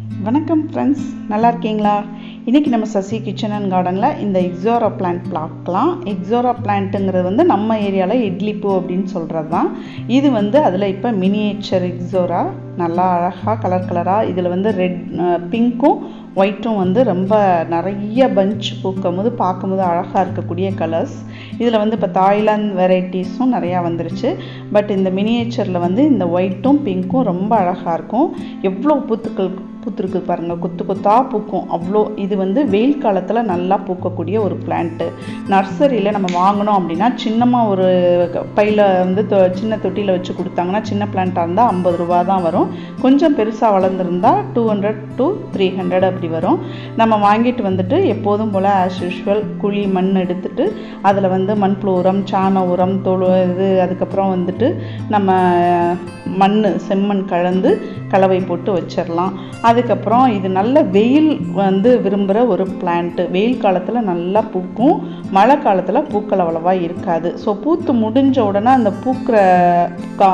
வணக்கம் ஃப்ரெண்ட்ஸ், நல்லா இருக்கீங்களா? இன்றைக்கி நம்ம சசி கிச்சன் அண்ட் கார்டனில் இந்த இக்ஸோரா பிளான்ட் பார்க்கலாம். இக்ஸோரா பிளான்ட்டுங்கிறது வந்து நம்ம ஏரியாவில் இட்லி பூ அப்படின்னு சொல்கிறது தான். இது வந்து அதில் இப்போ மினியேச்சர் இக்ஸோரா நல்லா அழகாக கலர் கலராக இதில் வந்து ரெட் பிங்க்கும் ஒயிட்டும் வந்து ரொம்ப நிறைய பஞ்ச் பூக்கும் போது பார்க்கும்போது அழகாக இருக்கக்கூடிய கலர்ஸ். இதில் வந்து இப்போ தாய்லாந்து வெரைட்டிஸும் நிறையா வந்துருச்சு. பட் இந்த மினியேச்சரில் வந்து இந்த ஒயிட்டும் பிங்க்கும் ரொம்ப அழகாக இருக்கும். எவ்வளோ பூத்துருக்கு பாருங்கள், கொத்து கொத்தாக பூக்கும் அவ்வளோ. இது வந்து வெயில் காலத்தில் நல்லா பூக்கக்கூடிய ஒரு பிளான்ட்டு. நர்சரியில் நம்ம வாங்கினோம் அப்படின்னா சின்னமாக ஒரு பையில் வந்து சின்ன தொட்டியில் வச்சு கொடுத்தாங்கன்னா சின்ன பிளான்ட்டாக இருந்தால் 50 ரூபா தான் வரும். கொஞ்சம் பெருசாக வளர்ந்துருந்தால் 200 to 300 அப்படி வரும். நம்ம வாங்கிட்டு வந்துட்டு எப்போதும் போல் ஆஸ் யூஷுவல் குழி மண் எடுத்துட்டு அதில் வந்து மண்புழு உரம், சாண உரம், அதுக்கப்புறம் வந்துட்டு நம்ம மண் செம்மண் கலந்து கலவை போட்டு வச்சிடலாம். அதுக்கப்புறம் இது நல்ல வெயில் வந்து விரும்புகிற ஒரு பிளான்ட்டு. வெயில் காலத்தில் நல்லா பூக்கும், மழை காலத்தில் பூக்கள் அவ்வளவா இருக்காது. ஸோ பூத்து முடிஞ்ச உடனே அந்த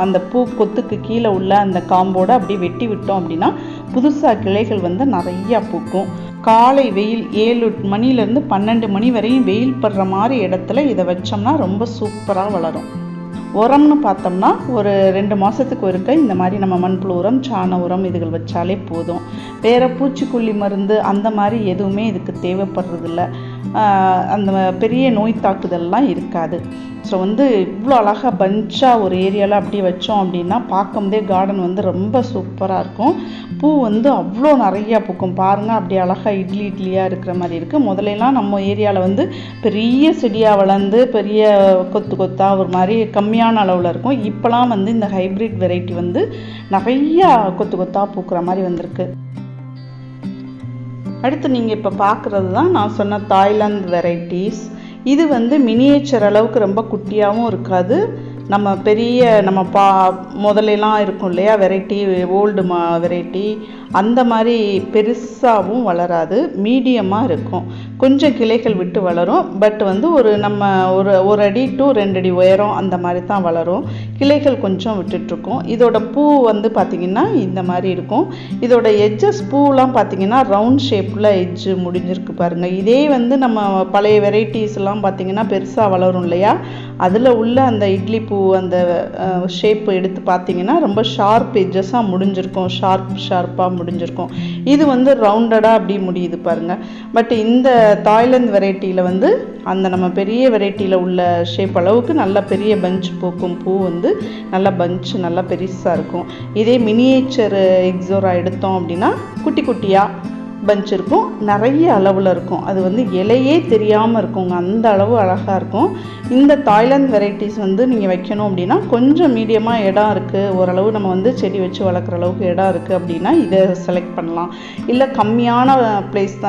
அந்த பூ கொத்துக்கு கீழே உள்ள அந்த காம்போடு அப்படியே வெட்டி விட்டோம் அப்படின்னா புதுசாக கிளைகள் வந்து நிறையா பூக்கும். காலை வெயில் 7 மணிலேருந்து 12 மணி வரையும் வெயில் படுற மாதிரி இடத்துல இதை வச்சோம்னா ரொம்ப சூப்பராக வளரும். உரம்னு பார்த்தோம்னா ஒரு 2 மாதத்துக்கு ஒருக்க இந்த மாதிரி நம்ம மண்புழு உரம், சாண உரம் இதுகள் வச்சாலே போதும். வேறு பூச்சிக்கொல்லி மருந்து அந்த மாதிரி எதுவுமே இதுக்கு தேவைப்படுறதில்ல. அந்த பெரிய நோய் தாக்குதல்லாம் இருக்காது. ஸோ வந்து இவ்வளோ அழகாக பஞ்சாக ஒரு ஏரியாவில் அப்படியே வச்சோம் அப்படின்னா பார்க்கும்போதே கார்டன் வந்து ரொம்ப சூப்பராக இருக்கும். பூ வந்து அவ்வளோ நிறையா பூக்கும் பாருங்கள். அப்படியே அழகாக இட்லியாக இருக்கிற மாதிரி இருக்குது. முதலெல்லாம் நம்ம ஏரியாவில் வந்து பெரிய செடியாக வளர்ந்து பெரிய கொத்து கொத்தாக ஒரு மாதிரி கம்மியான அளவில் இருக்கும். இப்போலாம் வந்து இந்த ஹைப்ரிட் வெரைட்டி வந்து நிறையா கொத்து கொத்தாக பூக்கிற மாதிரி வந்திருக்கு. அடுத்து நீங்கள் இப்போ பார்க்குறது தான் நான் சொன்ன தாய்லாந்து வெரைட்டிஸ். இது வந்து மினியேச்சர் அளவுக்கு ரொம்ப குட்டியாகவும் இருக்காது. நம்ம பெரிய முதலெல்லாம் இருக்கும் இல்லையா வெரைட்டி, ஓல்டு வெரைட்டி, அந்த மாதிரி பெருசாகவும் வளராது, மீடியமாக இருக்கும். கொஞ்சம் கிளைகள் விட்டு வளரும். பட் வந்து நம்ம ஒரு அடி டு 2 அடி உயரம் அந்த மாதிரி தான் வளரும். கிளைகள் கொஞ்சம் விட்டுட்ருக்கும். இதோட பூ வந்து பார்த்திங்கன்னா இந்த மாதிரி இருக்கும். இதோட எட்ஜஸ் பூலாம் பார்த்திங்கன்னா ரவுண்ட் ஷேப்பில் எட்ஜு முடிஞ்சிருக்கு பாருங்கள். இதே வந்து நம்ம பழைய வெரைட்டிஸ்லாம் பார்த்திங்கன்னா பெருசாக வளரும் இல்லையா, அதில் உள்ள அந்த இட்லி பூ அந்த ஷேப் எடுத்து பார்த்திங்கன்னா ரொம்ப ஷார்ப் எட்ஜஸாக முடிஞ்சிருக்கும், ஷார்ப்பாக முடிஞ்சிருக்கும். இது வந்து ரவுண்டடாக அப்படி முடியுது பாருங்கள். பட் இந்த தாய்லாந்து வெரைட்டியில் வந்து அந்த நம்ம பெரிய வெரைட்டியில் உள்ள ஷேப் அளவுக்கு நல்ல பெரிய பஞ்ச் பூக்கும். பூ வந்து நல்ல பஞ்ச் நல்லா பெருசாக இருக்கும். இதே மினியேச்சர் இக்ஸோரா எடுத்தோம் அப்படின்னா குட்டி குட்டியாக பஞ்ச் இருக்கும், நிறைய அளவில் இருக்கும். அது வந்து இலையே தெரியாமல் இருக்குங்க, அந்த அளவு அழகாக இருக்கும். இந்த தாய்லாந்து வெரைட்டிஸ் வந்து நீங்கள் வைக்கணும் அப்படின்னா கொஞ்சம் மீடியமாக இடம் இருக்குது, ஓரளவு நம்ம வந்து செடி வச்சு வளர்க்குற அளவுக்கு இடம் இருக்குது அப்படின்னா இதை செலக்ட் பண்ணலாம். இல்லை கம்மியான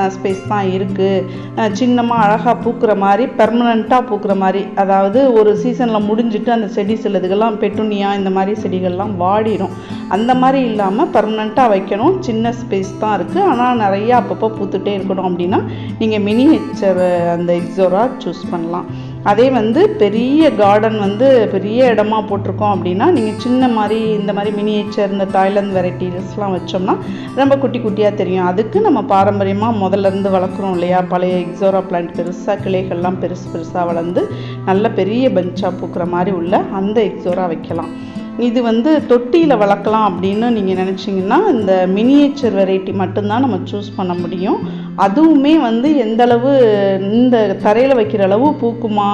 ஸ்பேஸ் தான் இருக்குது, சின்னமாக அழகாக பூக்கிற மாதிரி பெர்மனண்ட்டாக பூக்கிற மாதிரி, அதாவது ஒரு சீசனில் முடிஞ்சிட்டு அந்த செடி சிலதுகள்லாம் பெட்டுனியா இந்த மாதிரி செடிகள்லாம் வாடிடும். அந்த மாதிரி இல்லாமல் பெர்மனண்ட்டாக வைக்கணும், சின்ன ஸ்பேஸ் தான் இருக்குது, ஆனால் நிறைய அப்பப்போ பூத்துட்டே இருக்கணும் அப்படின்னா நீங்கள் மினியேச்சர் அந்த இக்ஸோரா சூஸ் பண்ணலாம். அதே வந்து பெரிய கார்டன் வந்து பெரிய இடமா போட்டிருக்கோம் அப்படின்னா நீங்கள் சின்ன மாதிரி இந்த மாதிரி மினியேச்சர் இந்த தாய்லாந்து வெரைட்டிஸ்லாம் வச்சோம்னா ரொம்ப குட்டி குட்டியாக தெரியும். அதுக்கு நம்ம பாரம்பரியமாக முதல்லேருந்து வளர்க்குறோம் இல்லையா, பழைய இக்ஸோரா பிளான்ட் பெருசாக கிளைகள்லாம் பெருசாக வளர்ந்து நல்ல பெரிய பஞ்சாக பூக்கிற மாதிரி உள்ள அந்த இக்ஸோரா வைக்கலாம். இது வந்து தொட்டியில் வளர்க்கலாம் அப்படின்னு நீங்கள் நினச்சிங்கன்னா இந்த மினியேச்சர் வெரைட்டி மட்டும்தான் நம்ம சூஸ் பண்ண முடியும். அதுவுமே வந்து எந்தளவு இந்த தரையில் வைக்கிற அளவு பூக்குமா,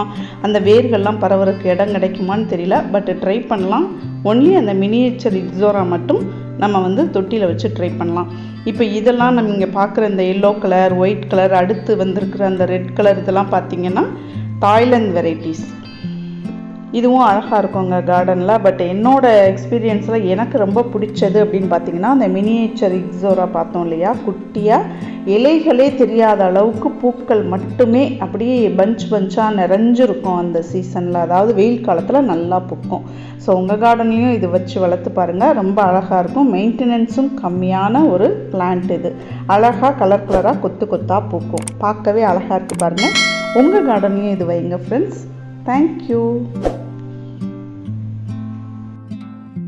அந்த வேர்கள்லாம் பரவறதுக்கு இடம் கிடைக்குமான்னு தெரியல. பட் ட்ரை பண்ணலாம். ஒன்லி அந்த மினியேச்சர் இக்ஸோரா மட்டும் நம்ம வந்து தொட்டியில் வச்சு ட்ரை பண்ணலாம். இப்போ இதெல்லாம் நம்ம இங்கே பார்க்குற இந்த எல்லோ கலர், ஒயிட் கலர், அடுத்து வந்திருக்கிற அந்த ரெட் கலர் இதெல்லாம் பார்த்திங்கன்னா தாய்லாந்து வெரைட்டிஸ். இதுவும் அழகாக இருக்குங்க கார்டனில். பட் என்னோடய எக்ஸ்பீரியன்ஸில் எனக்கு ரொம்ப பிடிச்சது அப்படின்னு பார்த்திங்கன்னா அந்த மினியேச்சர் இக்ஸோரா பார்த்தோம் இல்லையா, குட்டியாக இலைகளே தெரியாத அளவுக்கு பூக்கள் மட்டுமே அப்படியே பஞ்சாக நிறைஞ்சிருக்கும் அந்த சீசனில், அதாவது வெயில் காலத்தில் நல்லா பூக்கும். ஸோ உங்கள் கார்டன்லேயும் இது வச்சு வளர்த்து பாருங்கள், ரொம்ப அழகாக இருக்கும். மெயின்டெனன்ஸும் கம்மியான ஒரு பிளான்ட் இது. அழகாக கலர் கலராக கொத்து கொத்தாக பூக்கும், பார்க்கவே அழகாக இருக்குது பாருங்கள். உங்கள் கார்டன்லேயும் இது வைங்க ஃப்ரெண்ட்ஸ். தேங்க்யூ.